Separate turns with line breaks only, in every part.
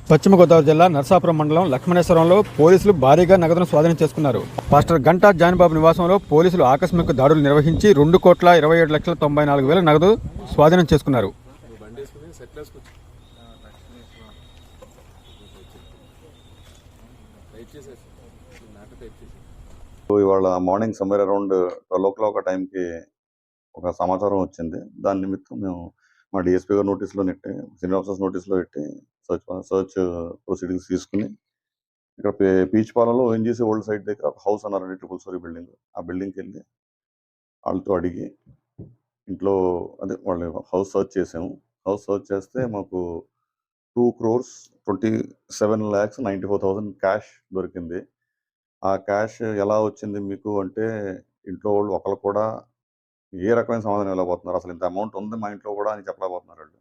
పశ్చిమ గోదావరి జిల్లా నరసాపురం మండలం లక్ష్మణేశ్వరంలో పోలీసులు భారీగా నగదును స్వాధీనం చేసుకున్నారు. పాస్టర్ గంటా జానిబాబు నివాసంలో పోలీసులు ఆకస్మిక దాడులు నిర్వహించి 2,27,94,000 నగదు స్వాధీనం చేసుకున్నారు.
ఇవాళ మార్నింగ్ సమ్వేర్ అరౌండ్ 12 o'clock ఆ టైంకి ఒక సమాచారం వచ్చింది. దాని నిమిత్తం మేము మా డిఎస్పీ గారు నోటీస్లో నెట్టి, సీనియర్ ఆఫీసర్స్ నోటీస్లో పెట్టి సర్చ్ ప్రొసీడింగ్స్ తీసుకుని ఇక్కడ పీచ్పాలలో ఓఎన్జీసీ ఓల్డ్ సైట్ దగ్గర ఒక హౌస్ అన్నారండి, 3 story బిల్డింగ్. ఆ బిల్డింగ్కి వెళ్ళి వాళ్ళతో అడిగి ఇంట్లో అదే వాళ్ళు హౌస్ సర్చ్ చేసాము. హౌస్ సర్చ్ చేస్తే మాకు 2,27,94,000 క్యాష్ దొరికింది. ఆ క్యాష్ ఎలా వచ్చింది మీకు అంటే, ఇంట్లో వాళ్ళు ఒకళ్ళు కూడా ఏ రకమైన సమాధానం ఇవ్వలేకపోతున్నారు. అసలు ఇంత అమౌంట్ ఉంది మా ఇంట్లో కూడా అని చెప్పలేకపోతున్నారు వాళ్ళు.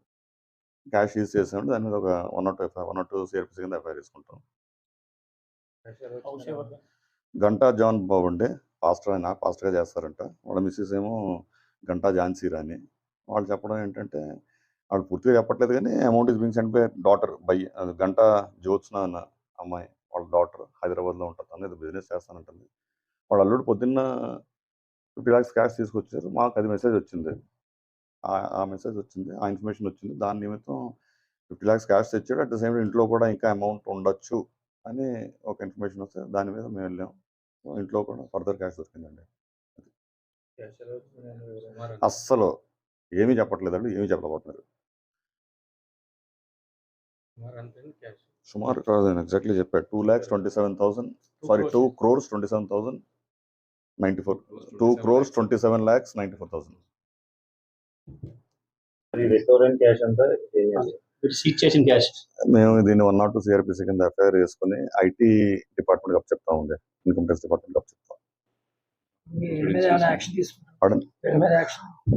క్యాష్ యూజ్ చేసామంటే దాని మీద ఒక 102 CRPC కింద ఎఫ్ఐఆర్ తీసుకుంటాం. గంటా జాన్ బాబు అండి, పాస్టర్గా చేస్తారంట. వాళ్ళ మిస్సెస్ ఏమో గంటా ఝాన్సీ రాణి. వాళ్ళు చెప్పడం ఏంటంటే, వాళ్ళు పూర్తిగా చెప్పట్లేదు కానీ amount is being sent by daughter by Ganta Jyotsna అన్న అమ్మాయి, వాళ్ళ డాటర్ హైదరాబాద్లో ఉంటుంది. అనేది బిజినెస్ చేస్తానంటుంది. వాళ్ళ అల్లుడు పొద్దున్న 50 lakhs క్యాష్ తీసుకొచ్చారు. మాకు అది మెసేజ్ వచ్చింది. ఆ మెసేజ్ వచ్చింది, ఆ ఇన్ఫర్మేషన్ వచ్చింది. దాని నిమిత్తం 50 lakhs క్యాష్ తెచ్చాడు. అట్ ద సేమ్ ఇంట్లో కూడా ఇంకా అమౌంట్ ఉండొచ్చు అని ఒక ఇన్ఫర్మేషన్ వస్తే దాని మీద మేము వెళ్ళాం. ఇంట్లో కూడా ఫర్దర్ క్యాష్ దొరికిందండి. అస్సలు ఏమీ చెప్పట్లేదండి, ఏమీ చెప్పలేకపోతున్నారు. సుమారు కాదు, ఎగ్జాక్ట్లీ చెప్పాడు. 2,27,000 సారీ 2,27,094 2,27,94,000. మేము దీన్ని 102 CRPC కింద ఎఫ్ఐఆర్ వేసుకుని ఐటీ డిపార్ట్మెంట్ అప్ చెప్తా ఉంది, ఇన్కమ్ ట్యాక్స్ డిపార్ట్మెంట్ అప్ చెప్తాం.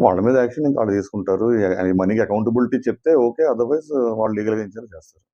వాళ్ళ మీద యాక్షన్ ఇంకా వాళ్ళు తీసుకుంటారు. మనీకి అకౌంటబిలిటీ చెప్తే ఓకే, అదర్వైజ్ వాళ్ళు లీగల్గా ఇన్ఛార్జ్ చేస్తారు.